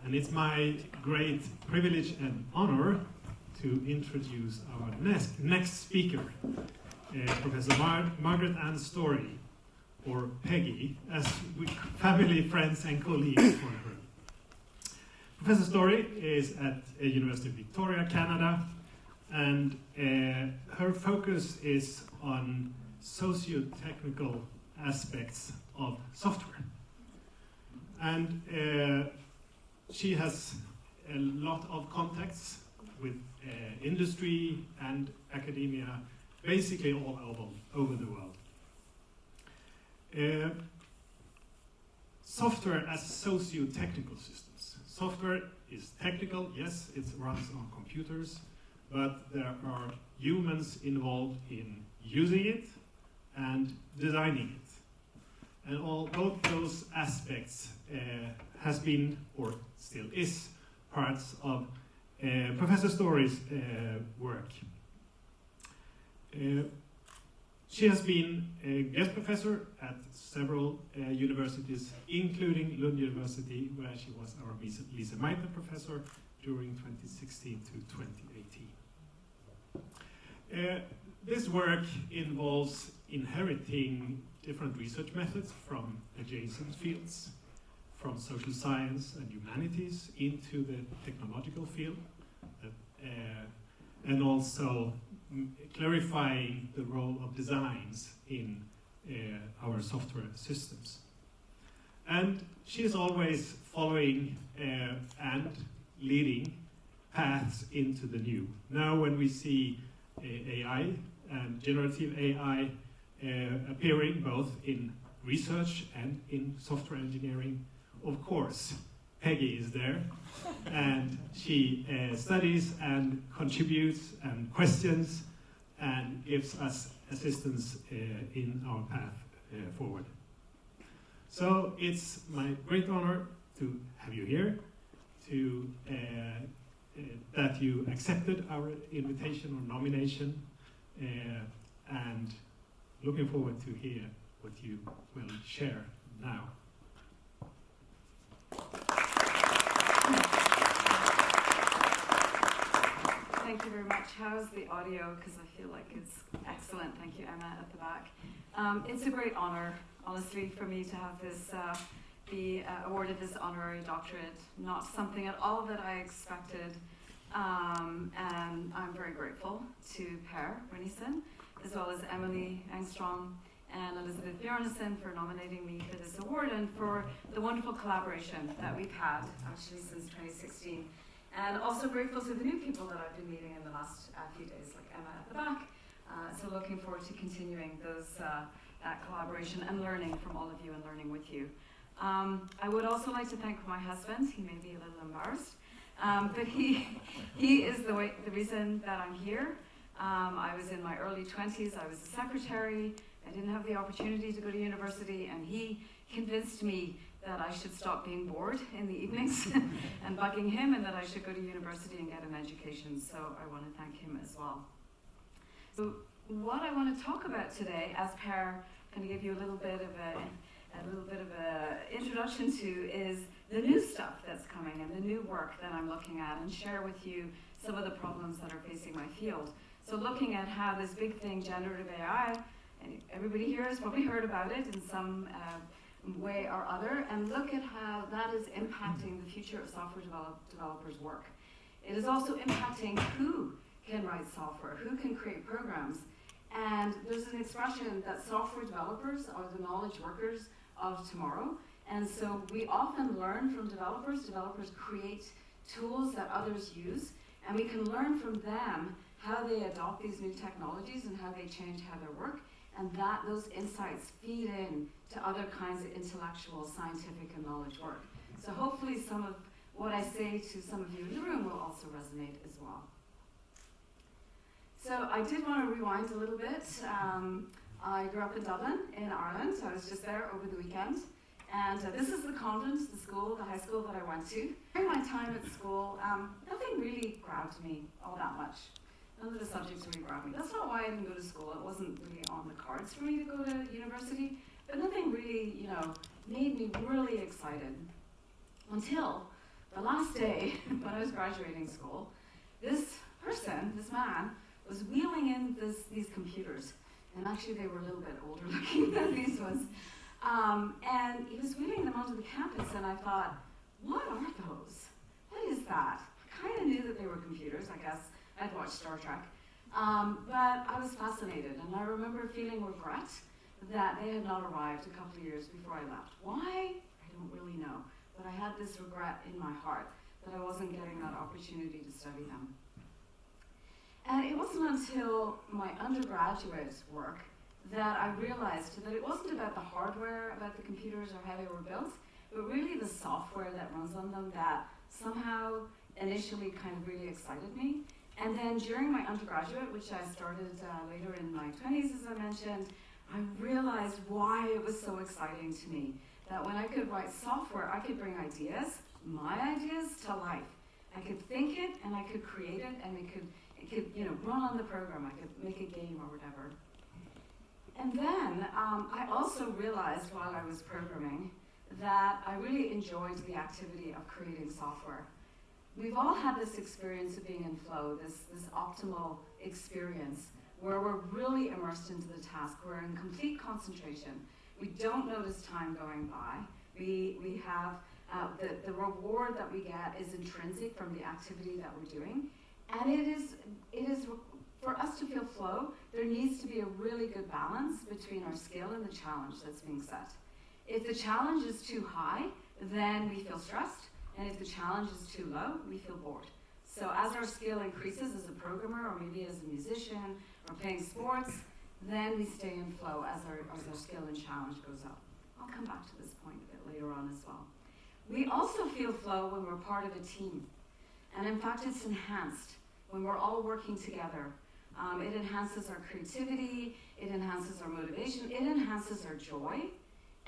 And it's my great privilege and honor to introduce our next speaker, Professor Margaret-Anne Story, or Peggy, as we family, friends, and colleagues call her. Professor Story is at University of Victoria, Canada, and her focus is on socio-technical aspects of software. And she has a lot of contacts with industry and academia, basically all over the world. Software as socio-technical systems. Software is technical, yes, it runs on computers, but there are humans involved in using it and designing it. And both those aspects has been, or still is, parts of Professor Story's work. She has been a guest professor at several universities, including Lund University, where she was our Lise Meitner professor during 2016 to 2018. This work involves inheriting different research methods from adjacent fields, from social science and humanities into the technological field, and also clarifying the role of designs in our software systems. And she is always following and leading paths into the new. Now when we see AI and generative AI appearing both in research and in software engineering, of course, Peggy is there, and she studies and contributes and questions and gives us assistance in our path forward. So it's my great honor to have you here, that you accepted our invitation or nomination, and looking forward to hear what you will share now. Thank you very much. How's the audio? Because I feel like it's excellent. Thank you, Emma, at the back. It's a great honor, honestly, for me to have this be awarded this honorary doctorate. Not something at all that I expected, and I'm very grateful to Per Runeson, as well as Emelie, Engstrom, and Elizabeth Bjarnason for nominating me for this award and for the wonderful collaboration that we've had actually since 2016. And also grateful to the new people that I've been meeting in the last few days, like Emma at the back. So looking forward to continuing that collaboration and learning from all of you and learning with you. I would also like to thank my husband. He may be a little embarrassed, but he is the reason that I'm here. I was in my early 20s. I was a secretary. I didn't have the opportunity to go to university, and he convinced me that I should stop being bored in the evenings and bugging him, and that I should go to university and get an education. So I want to thank him as well. So what I want to talk about today, as Per kind of give you a little bit of a introduction to, is the new stuff that's coming and the new work that I'm looking at, and share with you some of the problems that are facing my field. So looking at how this big thing, generative AI, and everybody here has probably heard about it in some way or other, and look at how that is impacting the future of software developers' work. It is also impacting who can write software, who can create programs. And there's an expression that software developers are the knowledge workers of tomorrow. And so we often learn from developers. Developers create tools that others use, and we can learn from them how they adopt these new technologies and how they change how they work. And that those insights feed in to other kinds of intellectual, scientific, and knowledge work. So hopefully some of what I say to some of you in the room will also resonate as well. So I did want to rewind a little bit. I grew up in Dublin, in Ireland, so I was just there over the weekend. And this is the convent, the school, the high school that I went to. During my time at school, nothing really grabbed me all that much. None of the subjects really grabbed me. That's not why I didn't go to school. It wasn't really on the cards for me to go to university. But nothing really, made me really excited. Until the last day when I was graduating school, this man, was wheeling in these computers. And actually they were a little bit older looking than these ones. And he was wheeling them onto the campus, and I thought, what are those? What is that? I kind of knew that they were computers, I guess. I'd watched Star Trek. But I was fascinated, and I remember feeling regret that they had not arrived a couple of years before I left. Why? I don't really know. But I had this regret in my heart that I wasn't getting that opportunity to study them. And it wasn't until my undergraduate work that I realized that it wasn't about the hardware, about the computers or how they were built, but really the software that runs on them that somehow initially kind of really excited me. And then during my undergraduate, which I started later in my 20s, as I mentioned, I realized why it was so exciting to me. That when I could write software, I could bring ideas, my ideas, to life. I could think it, and I could create it, and it could run on the program. I could make a game or whatever. And then I also realized while I was programming that I really enjoyed the activity of creating software. We've all had this experience of being in flow, this optimal experience where we're really immersed into the task. We're in complete concentration. We don't notice time going by. We have the reward that we get is intrinsic from the activity that we're doing. And it is for us to feel flow, there needs to be a really good balance between our skill and the challenge that's being set. If the challenge is too high, then we feel stressed. And if the challenge is too low, we feel bored. So as our skill increases as a programmer, or maybe as a musician, or playing sports, then we stay in flow as our skill and challenge goes up. I'll come back to this point a bit later on as well. We also feel flow when we're part of a team. And in fact, it's enhanced when we're all working together. It enhances our creativity, it enhances our motivation, it enhances our joy.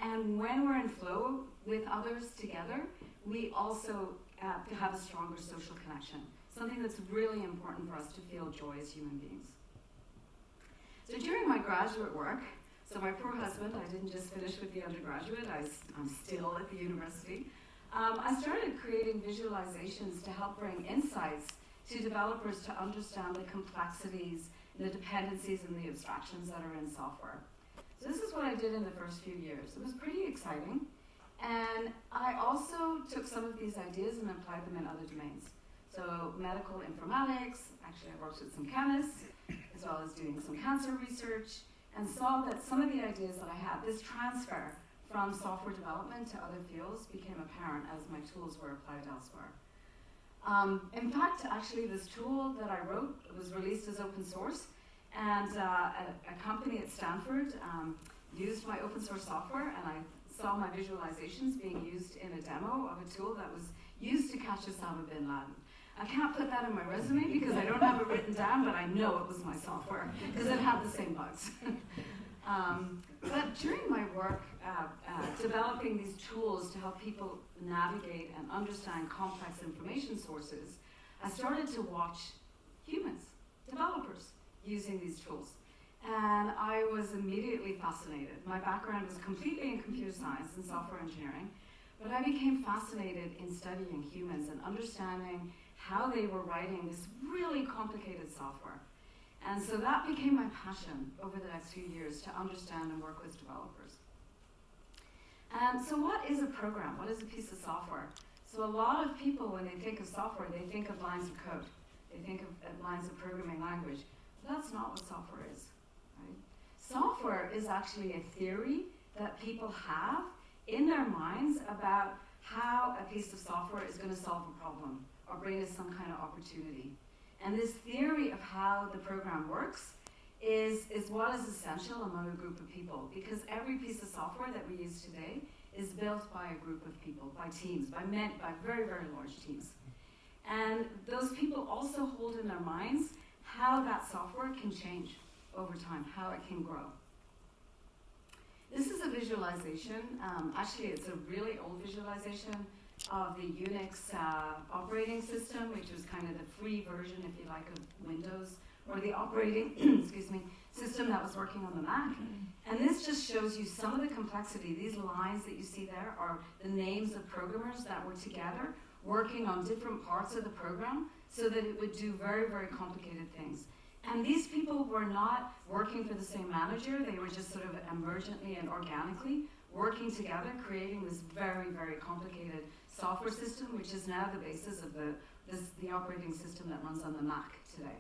And when we're in flow with others together, we also have a stronger social connection, something that's really important for us to feel joy as human beings. So during my graduate work, so my poor husband, I didn't just finish with the undergraduate, I'm still at the university. I started creating visualizations to help bring insights to developers to understand the complexities, the dependencies, and the abstractions that are in software. So this is what I did in the first few years. It was pretty exciting. And I also took some of these ideas and applied them in other domains. So medical informatics, actually I worked with some chemists, as well as doing some cancer research, and saw that some of the ideas that I had, this transfer from software development to other fields became apparent as my tools were applied elsewhere. In fact, actually this tool that I wrote was released as open source, and a company at Stanford used my open source software, and I saw my visualizations being used in a demo of a tool that was used to catch Osama bin Laden. I can't put that in my resume because I don't have it written down, but I know it was my software because it had the same bugs. But during my work developing these tools to help people navigate and understand complex information sources, I started to watch humans, developers, using these tools. And I was immediately fascinated. My background was completely in computer science and software engineering, but I became fascinated in studying humans and understanding how they were writing this really complicated software. And so that became my passion over the next few years, to understand and work with developers. And so what is a program? What is a piece of software? So a lot of people, when they think of software, they think of lines of code. They think of lines of programming language. But that's not what software is. Right? Software is actually a theory that people have in their minds about how a piece of software is going to solve a problem or bring us some kind of opportunity. And this theory of how the program works is what is essential among a group of people, because every piece of software that we use today is built by a group of people, by teams, by very, very large teams. And those people also hold in their minds how that software can change over time, how it can grow. This is a visualization. Actually, it's a really old visualization of the Unix operating system, which was kind of the free version, if you like, of Windows, or the operating system that was working on the Mac. And this just shows you some of the complexity. These lines that you see there are the names of programmers that were together working on different parts of the program so that it would do very, very complicated things. And these people were not working for the same manager, they were just sort of emergently and organically working together, creating this very, very complicated software system, which is now the basis of the operating system that runs on the Mac today.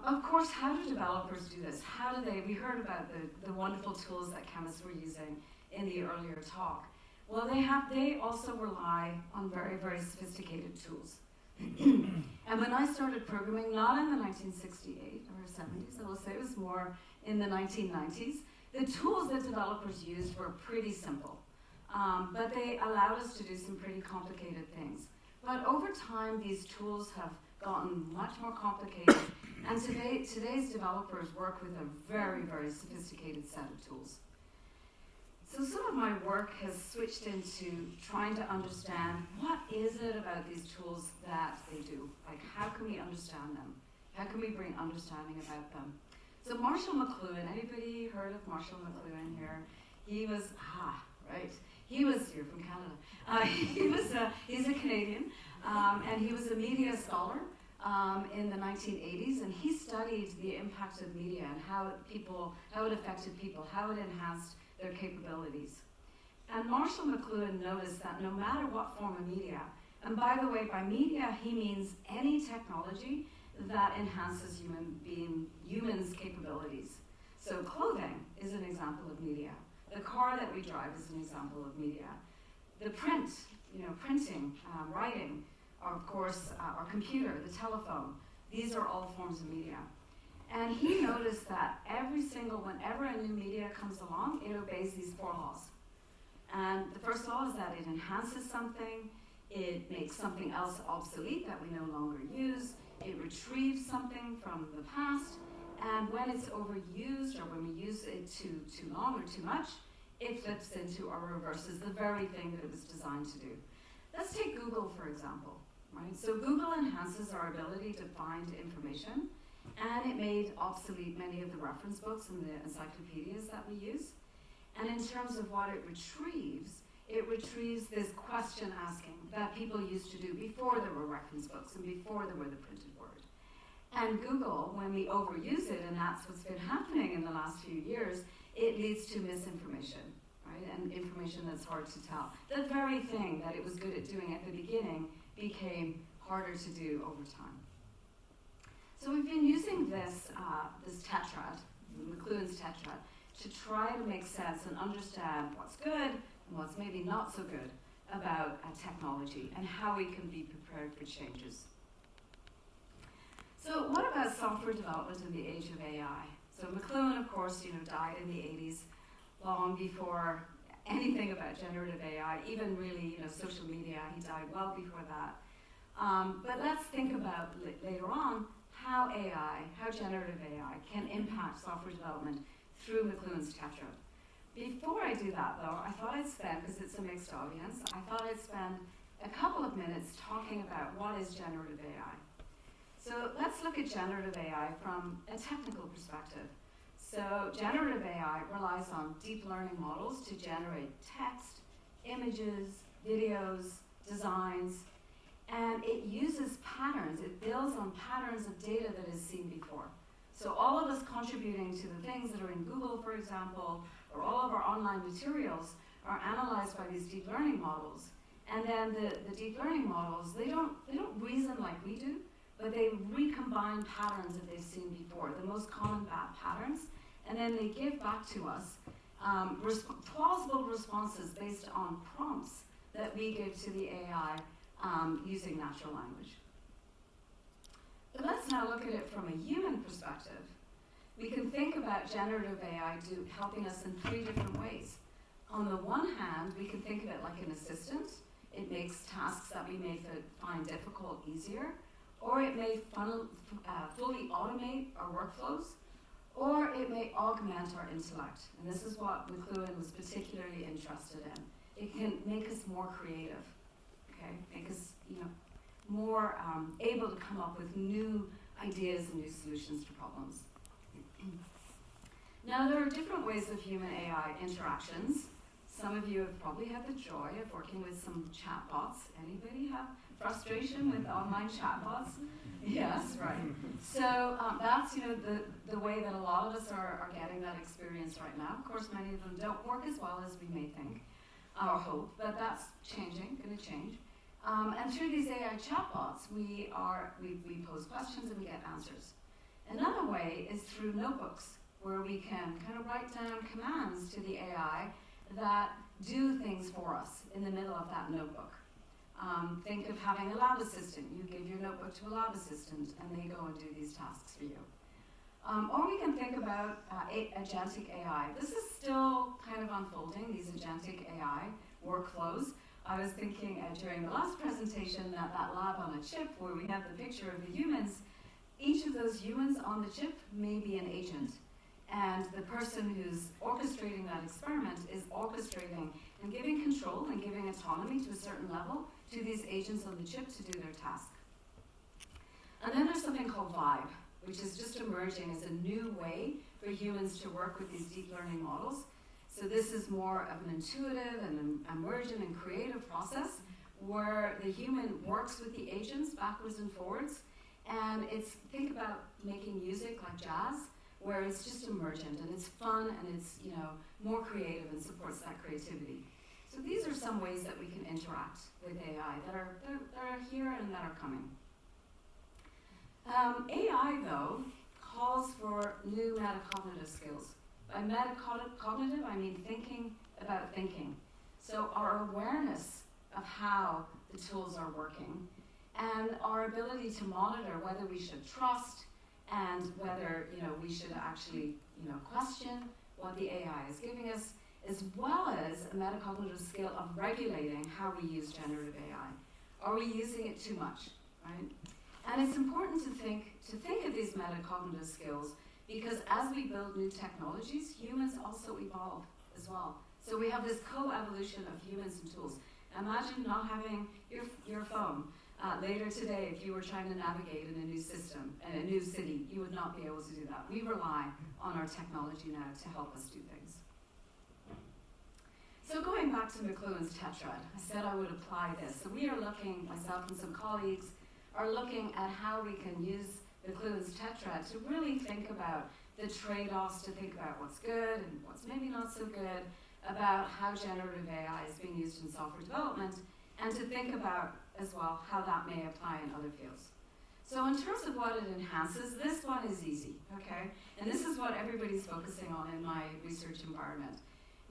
Of course, how do developers do this? How do they, we heard about the wonderful tools that chemists were using in the earlier talk. Well, they also rely on very, very sophisticated tools. And when I started programming, not in the 1968 or 70s, I will say it was more in the 1990s, the tools that developers used were pretty simple. But they allowed us to do some pretty complicated things. But over time, these tools have gotten much more complicated, and today's developers work with a very, very sophisticated set of tools. So some of my work has switched into trying to understand what is it about these tools that they do? Like, how can we understand them? How can we bring understanding about them? So Marshall McLuhan, anybody heard of Marshall McLuhan here? He was, you're from Canada. He's a Canadian, and he was a media scholar in the 1980s, and he studied the impact of media and how it affected people, how it enhanced their capabilities. And Marshall McLuhan noticed that no matter what form of media, and by the way, by media he means any technology that enhances humans' capabilities. So clothing is an example of media. The car that we drive is an example of media. The printing, writing, of course, our computer, the telephone, these are all forms of media. And he noticed that whenever a new media comes along, it obeys these 4 laws. And the first law is that it enhances something, it makes something else obsolete that we no longer use, it retrieves something from the past, and when it's overused or when we use it too long or too much, it flips into or reverses the very thing that it was designed to do. Let's take Google, for example. Right? So Google enhances our ability to find information, and it made obsolete many of the reference books and the encyclopedias that we use. And in terms of what it retrieves this question asking that people used to do before there were reference books and before there were the printed word. And Google, when we overuse it, and that's what's been happening in the last few years, it leads to misinformation, right? And information that's hard to tell. The very thing that it was good at doing at the beginning became harder to do over time. So we've been using this tetrad, McLuhan's tetrad, to try to make sense and understand what's good and what's maybe not so good about technology and how we can be prepared for changes. So what about software development in the age of AI? So McLuhan, of course, died in the 80s, long before anything about generative AI, even really, social media. He died well before that. But let's think about later on how generative AI can impact software development through McLuhan's tetrad. Before I do that, though, I thought I'd spend, because it's a mixed audience, a couple of minutes talking about what is generative AI. So let's look at generative AI from a technical perspective. So generative AI relies on deep learning models to generate text, images, videos, designs, and it uses patterns. It builds on patterns of data that is seen before. So all of us contributing to the things that are in Google, for example, or all of our online materials are analyzed by these deep learning models. And then the deep learning models, they don't reason like we do, but they recombine patterns that they've seen before, the most common patterns, and then they give back to us plausible responses based on prompts that we give to the AI using natural language. But let's now look at it from a human perspective. We can think about generative AI helping us in 3 different ways. On the one hand, we can think of it like an assistant. It makes tasks that we may find difficult easier, or it may fully automate our workflows, or it may augment our intellect. And this is what McLuhan was particularly interested in. It can make us more creative, okay? Make us, more able to come up with new ideas and new solutions to problems. Now, there are different ways of human AI interactions. Some of you have probably had the joy of working with some chatbots. Anybody have frustration with online chatbots? Yes, right. So that's the way that a lot of us are getting that experience right now. Of course, many of them don't work as well as we may think or hope, but that's changing, going to change. And through these AI chatbots, we pose questions and we get answers. Another way is through notebooks, where we can kind of write down commands to the AI that do things for us in the middle of that notebook. Think of having a lab assistant. You give your notebook to a lab assistant and they go and do these tasks for you. Or we can think about agentic AI. This is still kind of unfolding, these agentic AI workflows. I was thinking during the last presentation that lab on a chip where we have the picture of the humans, each of those humans on the chip may be an agent. And the person who's orchestrating that experiment is orchestrating and giving control and giving autonomy to a certain level to these agents on the chip to do their task. And then there's something called Vibe, which is just emerging as a new way for humans to work with these deep learning models. So this is more of an intuitive and emergent and creative process where the human works with the agents backwards and forwards. And think about making music like jazz, where it's just emergent and it's fun and it's more creative and supports that creativity. So these are some ways that we can interact with AI that are here and that are coming. AI, though, calls for new metacognitive skills. By metacognitive, I mean thinking about thinking. So our awareness of how the tools are working and our ability to monitor whether we should trust and whether we should actually question what the AI is giving us, as well as a metacognitive skill of regulating how we use generative AI. Are we using it too much, right? And it's important to think of these metacognitive skills because as we build new technologies, humans also evolve as well. So we have this co-evolution of humans and tools. Imagine not having your phone. Later today, if you were trying to navigate in a new system, in a new city, you would not be able to do that. We rely on our technology now to help us do things. So going back to McLuhan's tetrad, I said I would apply this. So we are looking, myself and some colleagues, are looking at how we can use McLuhan's tetrad to really think about the trade-offs, to think about what's good and what's maybe not so good, about how generative AI is being used in software development, and to think about as well how that may apply in other fields. So in terms of what it enhances, this one is easy, okay? And this is what everybody's focusing on in my research environment.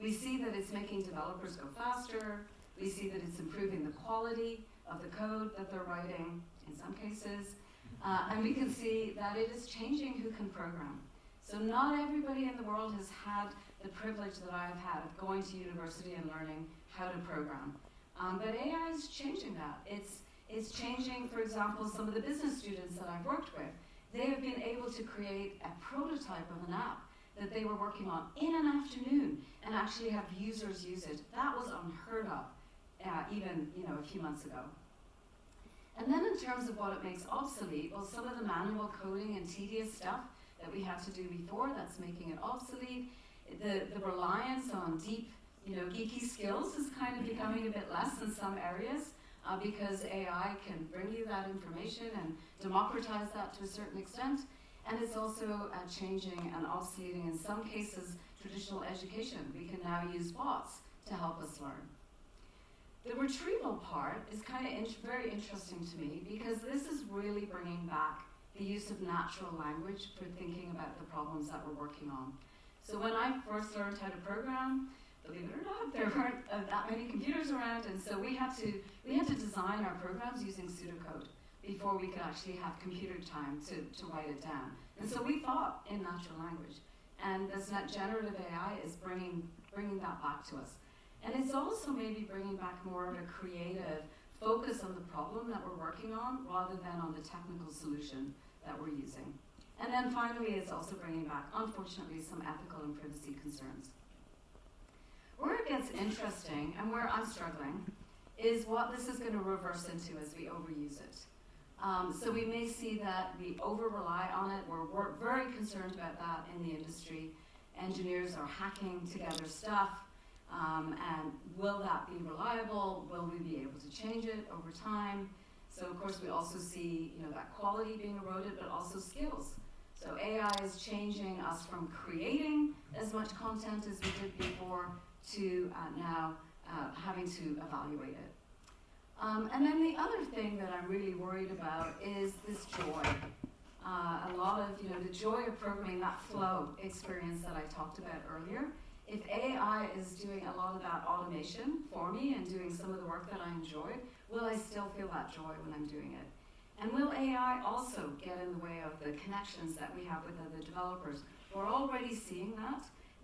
We see that it's making developers go faster. We see that it's improving the quality of the code that they're writing in some cases. And we can see that it is changing who can program. So not everybody in the world has had the privilege that I've had of going to university and learning how to program. But AI is changing that. It's changing, for example, some of the business students that I've worked with. They have been able to create a prototype of an app that they were working on in an afternoon and actually have users use it. That was unheard of even a few months ago. And then in terms of what it makes obsolete, well, some of the manual coding and tedious stuff that we had to do before, that's making it obsolete. The reliance on deep, geeky skills is kind of becoming a bit less in some areas because AI can bring you that information and democratize that to a certain extent. And it's also changing and obsoleting, in some cases, traditional education. We can now use bots to help us learn. The retrieval part is kind of very interesting to me because this is really bringing back the use of natural language for thinking about the problems that we're working on. So when I first learned how to program, believe it or not, there weren't that many computers around, and so we had to design our programs using pseudocode before we could actually have computer time to write it down. And so we thought in natural language, and this generative AI is bringing that back to us. And it's also maybe bringing back more of a creative focus on the problem that we're working on rather than on the technical solution that we're using. And then finally, it's also bringing back, unfortunately, some ethical and privacy concerns. Where it gets interesting and where I'm struggling is what this is going to reverse into as we overuse it. So we may see that we over-rely on it. We're very concerned about that in the industry. Engineers are hacking together stuff. And will that be reliable? Will we be able to change it over time? So of course we also see, that quality being eroded, but also skills. So AI is changing us from creating as much content as we did before to now having to evaluate it. And then the other thing that I'm really worried about is this joy. A lot of, the joy of programming, that flow experience that I talked about earlier. If AI is doing a lot of that automation for me and doing some of the work that I enjoy, will I still feel that joy when I'm doing it? And will AI also get in the way of the connections that we have with other developers? We're already seeing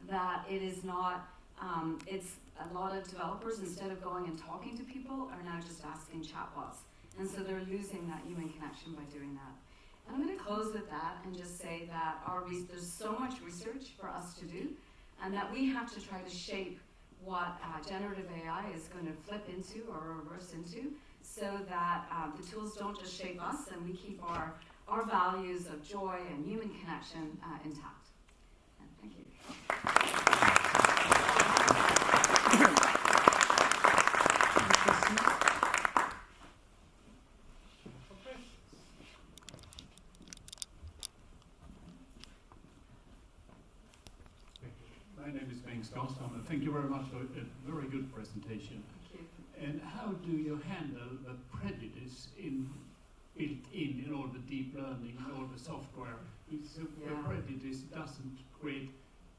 that it is not, it's a lot of developers, instead of going and talking to people, are now just asking chatbots. And so they're losing that human connection by doing that. And I'm going to close with that and just say that there's so much research for us to do, and that we have to try to shape what generative AI is going to flip into or reverse into, so that the tools don't just shape us and we keep our values of joy and human connection intact. And thank you. My name is Engstrom, and thank you very much for a very good presentation. Thank you. And how do you handle the prejudice built in all the deep learning, all the software? So the prejudice doesn't create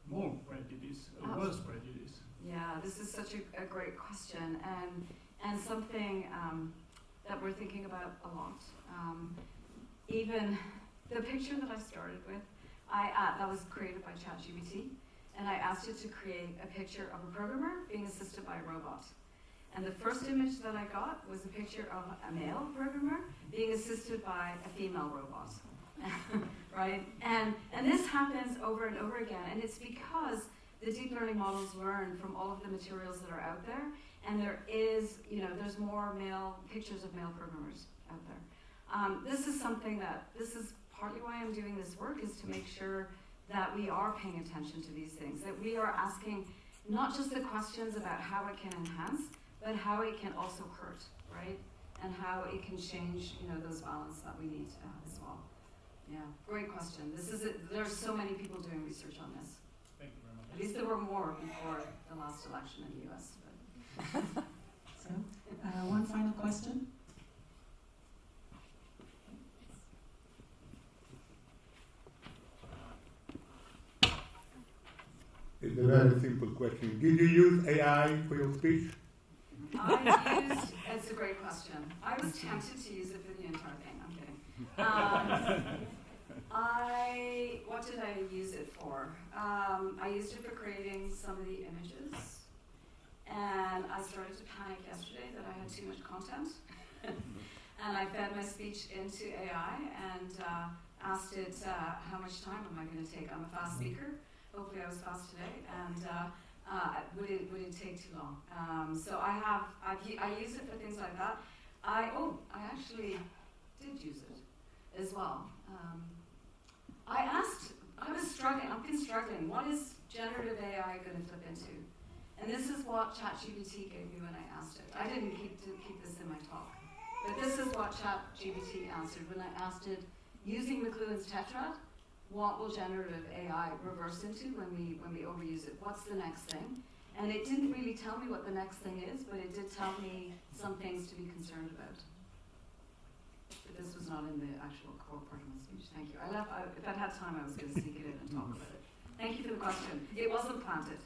more prejudice or worse prejudice? Yeah, this is such a great question, and something that we're thinking about a lot. Even the picture that I started with, that was created by ChatGPT. And I asked it to create a picture of a programmer being assisted by a robot. And the first image that I got was a picture of a male programmer being assisted by a female robot, right? And this happens over and over again, and it's because the deep learning models learn from all of the materials that are out there, and there is, there's more pictures of male programmers out there. This is partly why I'm doing this work, is to make sure that we are paying attention to these things, that we are asking not just the questions about how it can enhance, but how it can also hurt, right? And how it can change, those balance that we need as well. Yeah, great question. There's so many people doing research on this. Thank you very much. At least there were more before the last election in the US. But. So, one final question. It's a very simple question. Did you use AI for your speech? It's a great question. I was tempted to use it for the entire thing. I'm kidding. What did I use it for? I used it for creating some of the images. And I started to panic yesterday that I had too much content. And I fed my speech into AI and asked it how much time am I going to take. I'm a fast speaker. Hopefully I was fast today, and would it take too long? So I use it for things like that. I actually did use it as well. I've been struggling, what is generative AI going to flip into? And this is what ChatGPT gave me when I asked it. I didn't keep this in my talk, but this is what ChatGPT answered when I asked it, using McLuhan's tetrad, what will generative AI reverse into when we overuse it? What's the next thing? And it didn't really tell me what the next thing is, but it did tell me some things to be concerned about. But this was not in the actual core part of my speech. Thank you. If I'd had time, I was going to sneak it in and talk about it. Thank you for the question. It wasn't planted.